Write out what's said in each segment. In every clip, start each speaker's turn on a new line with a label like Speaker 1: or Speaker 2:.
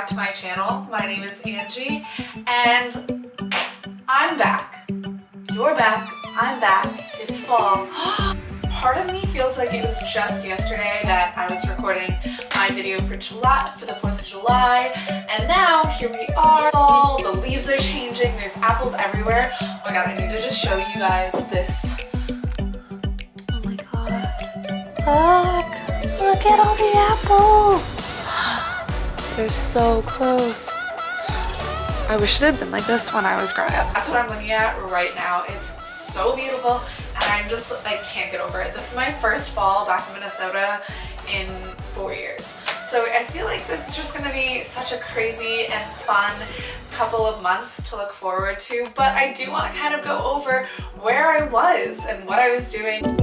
Speaker 1: back to my channel. My name is Angie and I'm back. You're back, I'm back, it's fall. Part of me feels like it was just yesterday that I was recording my video for the 4th of July, and now here we are, fall, the leaves are changing, there's apples everywhere. Oh my god, I need to just show you guys this. Oh my god. Look at all the apples. They're so close. I wish it had been like this when I was growing up. That's what I'm looking at right now. It's so beautiful and I can't get over it. This is my first fall back in Minnesota in 4 years. So I feel like this is just gonna be such a crazy and fun couple of months to look forward to, but I do want to kind of go over where I was and what I was doing.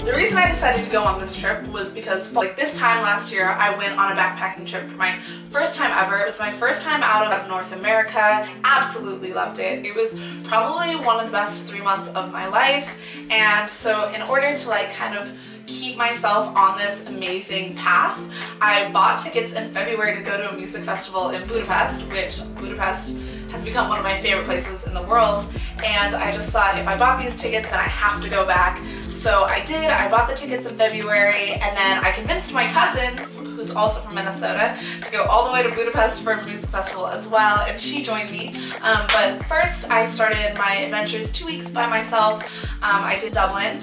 Speaker 1: The reason I decided to go on this trip was because like this time last year I went on a backpacking trip for my first time ever. It was my first time out of North America. Absolutely loved it. It was probably one of the best 3 months of my life, and so in order to like kind of keep myself on this amazing path, I bought tickets in February to go to a music festival in Budapest, which Budapest has become one of my favorite places in the world, and I just thought if I bought these tickets then I have to go back. So I did. I bought the tickets in February, and then I convinced my cousin, who's also from Minnesota, to go all the way to Budapest for a music festival as well, and she joined me. But first I started my adventures 2 weeks by myself. I did Dublin.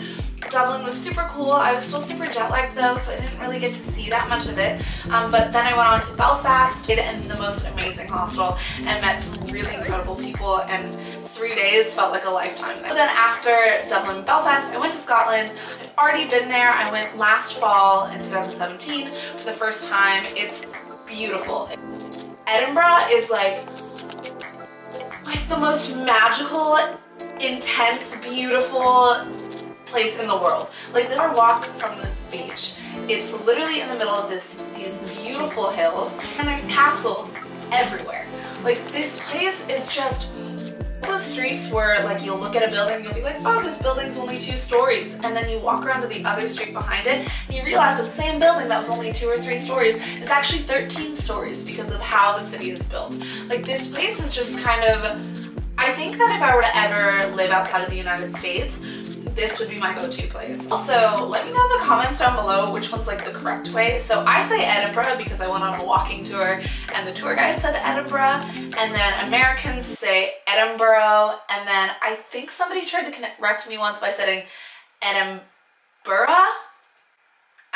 Speaker 1: Dublin was super cool. I was still super jet lagged though, so I didn't really get to see that much of it. But then I went on to Belfast, stayed in the most amazing hostel, and met some really incredible people, and 3 days felt like a lifetime there. Then after Dublin and Belfast, I went to Scotland. I've already been there. I went last fall in 2017 for the first time. It's beautiful. Edinburgh is like the most magical, intense, beautiful place in the world. Like this, I walked from the beach. It's literally in the middle of these beautiful hills, and there's castles everywhere. Like this place is just those streets where like you'll look at a building and you'll be like, oh, this building's only 2 stories, and then you walk around to the other street behind it and you realize that the same building that was only 2 or 3 stories is actually 13 stories because of how the city is built. Like this place is just kind of, I think that if I were to ever live outside of the United States, this would be my go-to place. Also, let me know in the comments down below which one's like the correct way. So I say Edinburgh because I went on a walking tour and the tour guide said Edinburgh, and then Americans say Edinburgh, and then I think somebody tried to correct me once by saying Edinburgh.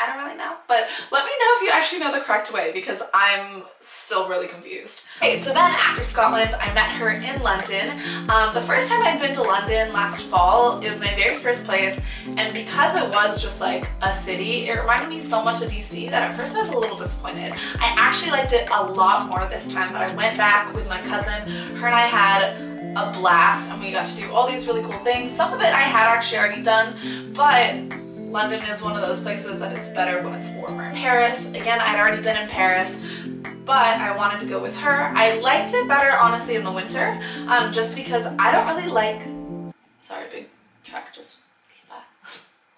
Speaker 1: I don't really know, but let me know if you actually know the correct way because I'm still really confused. Okay, so then after Scotland, I met her in London. The first time I'd been to London last fall, it was my very first place, and because it was just like a city, it reminded me so much of DC that at first I was a little disappointed. I actually liked it a lot more this time, but I went back with my cousin. Her and I had a blast, and we got to do all these really cool things. Some of it I had actually already done, but London is one of those places that it's better when it's warmer. Paris, again, I'd already been in Paris, but I wanted to go with her. I liked it better, honestly, in the winter, just because I don't really like, sorry, big truck just came by.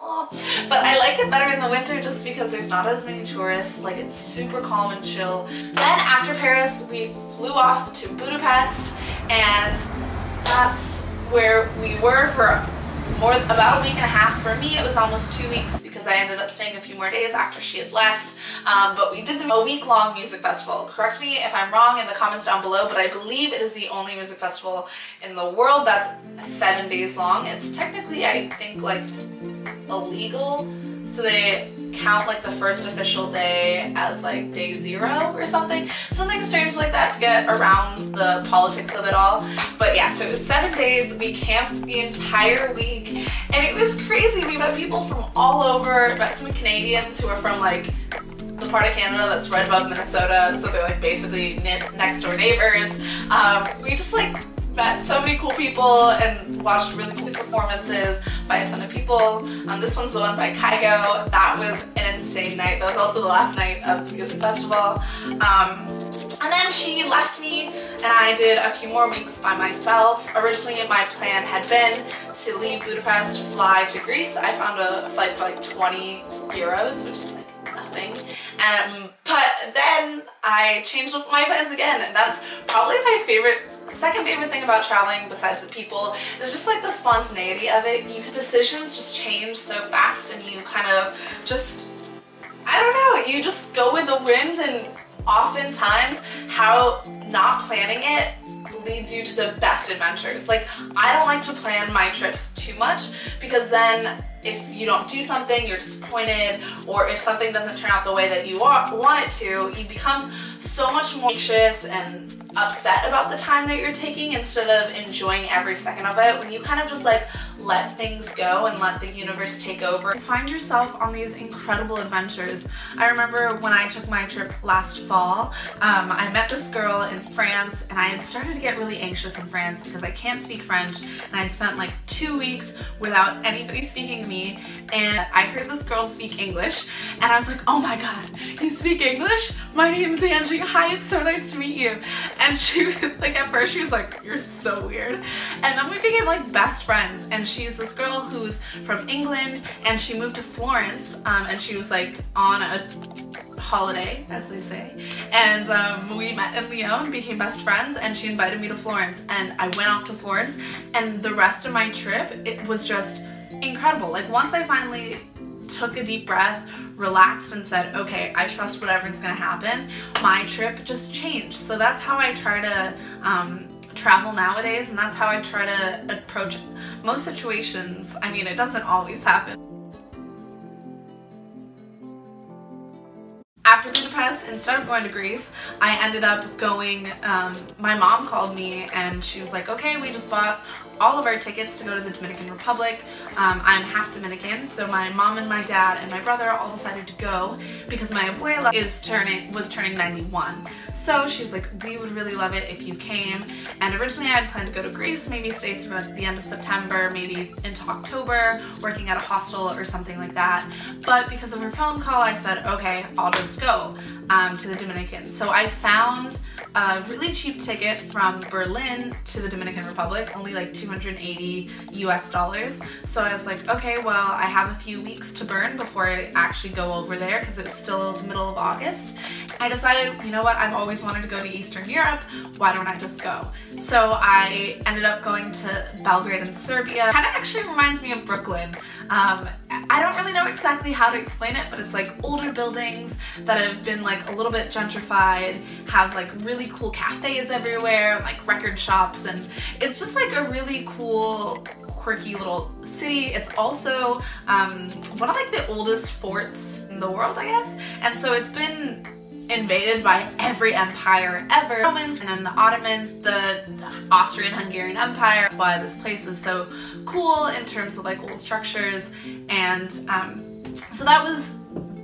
Speaker 1: Oh. But I like it better in the winter just because there's not as many tourists, like it's super calm and chill. Then after Paris, we flew off to Budapest, and that's where we were for about a week and a half. For me, it was almost 2 weeks because I ended up staying a few more days after she had left. But we did a week-long music festival. Correct me if I'm wrong in the comments down below, but I believe it is the only music festival in the world that's 7 days long. It's technically, I think, like illegal, so they count like the first official day as like day 0 or something strange like that to get around the politics of it all. But yeah, so it was 7 days. We camped the entire week, and it was crazy. We met people from all over. Met some Canadians who are from like the part of Canada that's right above Minnesota, so they're like basically next door neighbors. We just like met so many cool people and watched really cool performances by a ton of people. This one's the one by Kygo. That was an insane night. That was also the last night of the music festival. And then she left me and I did a few more weeks by myself. Originally my plan had been to leave Budapest, fly to Greece. I found a flight for like 20 euros, which is like nothing. But then I changed up my plans again, and that's probably my second favorite thing about traveling besides the people is just like the spontaneity of it. Decisions just change so fast, and you kind of just, I don't know, you just go with the wind, and oftentimes how not planning it leads you to the best adventures. Like, I don't like to plan my trips too much, because then if you don't do something, you're disappointed, or if something doesn't turn out the way that you want it to, you become so much more anxious and upset about the time that you're taking instead of enjoying every second of it. When you kind of just like let things go and let the universe take over, you find yourself on these incredible adventures. I remember when I took my trip last fall, I met this girl in France, and I had started to get really anxious in France because I can't speak French, and I had spent like 2 weeks without anybody speaking to me, and I heard this girl speak English, and I was like, oh my god, you speak English? My name's Angie, hi, it's so nice to meet you. And she was like, at first she was like, you're so weird, and then we became like best friends. And she's this girl who's from England, and she moved to Florence, and she was like on a holiday, as they say, and we met in Lyon, became best friends, and she invited me to Florence, and I went off to Florence, and the rest of my trip, it was just incredible. Like, once I finally took a deep breath, relaxed, and said, okay, I trust whatever's gonna happen, my trip just changed. So that's how I try to travel nowadays, and that's how I try to approach most situations. I mean, it doesn't always happen. After Budapest, instead of going to Greece, I ended up going, my mom called me and she was like, okay, we just bought all of our tickets to go to the Dominican Republic. I'm half Dominican, so my mom and my dad and my brother all decided to go because my abuela was turning 91. So she was like, we would really love it if you came. And originally I had planned to go to Greece, maybe stay through the end of September, maybe into October, working at a hostel or something like that. But because of her phone call, I said, okay, I'll just go to the Dominican. So I found a really cheap ticket from Berlin to the Dominican Republic, only like $280 US. So I was like, okay, well, I have a few weeks to burn before I actually go over there because it's still the middle of August. I decided, you know what, I've always wanted to go to Eastern Europe, why don't I just go? So I ended up going to Belgrade in Serbia. Kind of actually reminds me of Brooklyn. I don't really know exactly how to explain it, but it's like older buildings that have been like a little bit gentrified, have like really cool cafes everywhere, like record shops, and it's just like a really cool, quirky little city. It's also one of like the oldest forts in the world, I guess, and so it's been invaded by every empire ever. Romans, and then the Ottomans, the Austrian-Hungarian Empire. That's why this place is so cool in terms of like old structures. And so that was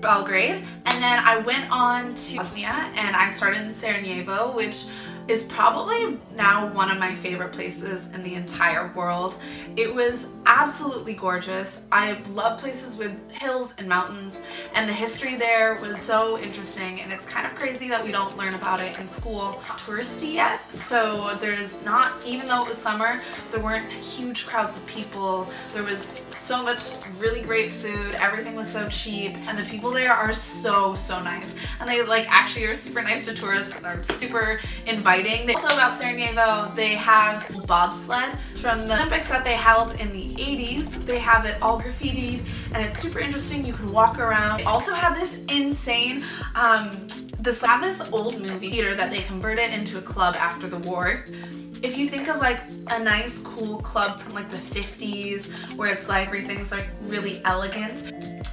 Speaker 1: Belgrade. And then I went on to Bosnia, and I started in Sarajevo, which is probably now one of my favorite places in the entire world. It was absolutely gorgeous. I love places with hills and mountains, and the history there was so interesting, and it's kind of crazy that we don't learn about it in school. Not touristy yet, so there's not, even though it was summer, there weren't huge crowds of people. There was so much really great food, everything was so cheap, and the people there are so nice, and they like actually are super nice to tourists and are super inviting. Also about Sarajevo, they have bobsled from the Olympics that they held in the 80s. They have it all graffitied, and it's super interesting. You can walk around. They also have this insane this old movie theater that they converted into a club after the war. If you think of like a nice cool club from like the 50s where it's like everything's like really elegant,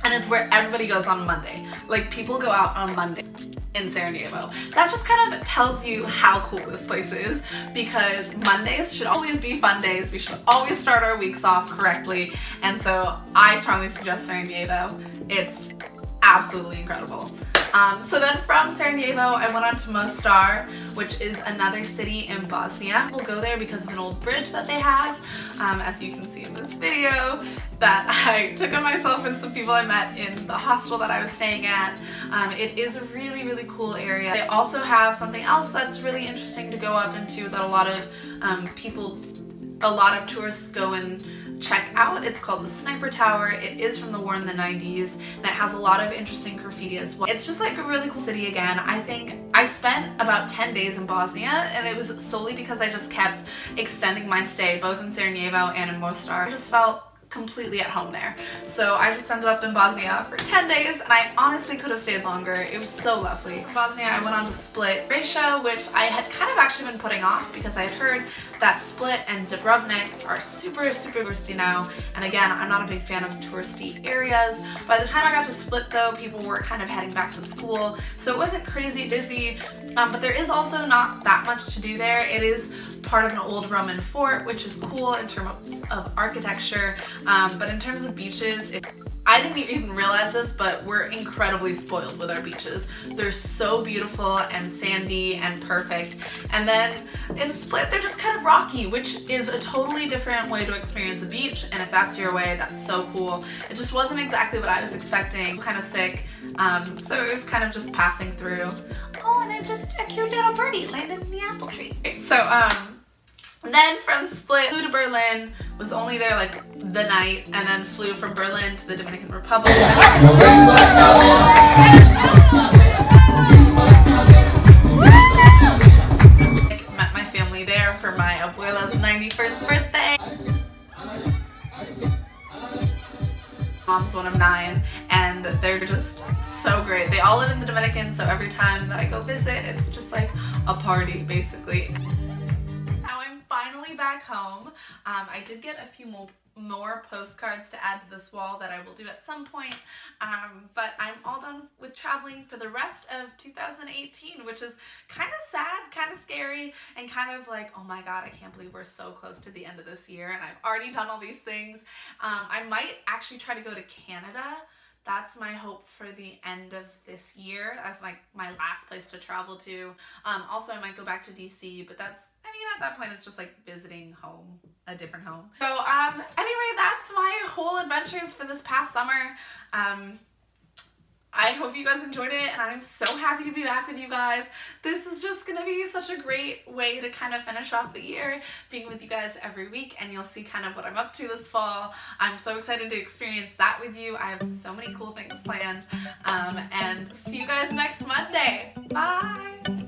Speaker 1: and it's where everybody goes on Monday. Like, people go out on Monday in Sarajevo. That just kind of tells you how cool this place is, because Mondays should always be fun days. We should always start our weeks off correctly, and so I strongly suggest Sarajevo. It's absolutely incredible. So then from Sarajevo, I went on to Mostar, which is another city in Bosnia. We'll go there because of an old bridge that they have, as you can see in this video, that I took on myself and some people I met in the hostel that I was staying at. It is a really, really cool area. They also have something else that's really interesting to go up into that a lot of tourists go and check out. It's called the Sniper Tower. It is from the war in the 90s, and it has a lot of interesting graffiti as well. It's just like a really cool city again. I think I spent about 10 days in Bosnia, and it was solely because I just kept extending my stay both in Sarajevo and in Mostar. I just felt completely at home there. So I just ended up in Bosnia for 10 days, and I honestly could have stayed longer. It was so lovely. Bosnia, I went on to Split, Croatia, which I had kind of actually been putting off because I had heard that Split and Dubrovnik are super, super touristy now. And again, I'm not a big fan of touristy areas. By the time I got to Split though, people were kind of heading back to school, so it wasn't crazy busy, but there is also not that much to do there. It is part of an old Roman fort, which is cool in terms of architecture, but in terms of beaches, I didn't even realize this, but we're incredibly spoiled with our beaches. They're so beautiful and sandy and perfect. And then in Split, they're just kind of rocky, which is a totally different way to experience a beach. And if that's your way, that's so cool. It just wasn't exactly what I was expecting. Kind of sick. So it was kind of just passing through. Oh, and a cute little birdie landed in the apple tree. Okay, so then from Split, flew to Berlin, was only there like the night, and then flew from Berlin to the Dominican Republic. Met my family there for my abuela's 91st birthday. Mom's one of 9, and they're just so great. They all live in the Dominican, so every time that I go visit, it's just like a party, basically. Finally back home. I did get a few more postcards to add to this wall that I will do at some point, but I'm all done with traveling for the rest of 2018, which is kind of sad, kind of scary, and kind of like, oh my god, I can't believe we're so close to the end of this year and I've already done all these things. I might actually try to go to Canada. That's my hope for the end of this year as like my last place to travel to. Also, I might go back to DC, but that's, I mean, at that point, it's just like visiting home, a different home. So anyway, that's my whole adventures for this past summer. I hope you guys enjoyed it, and I'm so happy to be back with you guys. This is just gonna be such a great way to kind of finish off the year, being with you guys every week, and you'll see kind of what I'm up to this fall. I'm so excited to experience that with you. I have so many cool things planned, and see you guys next Monday. Bye!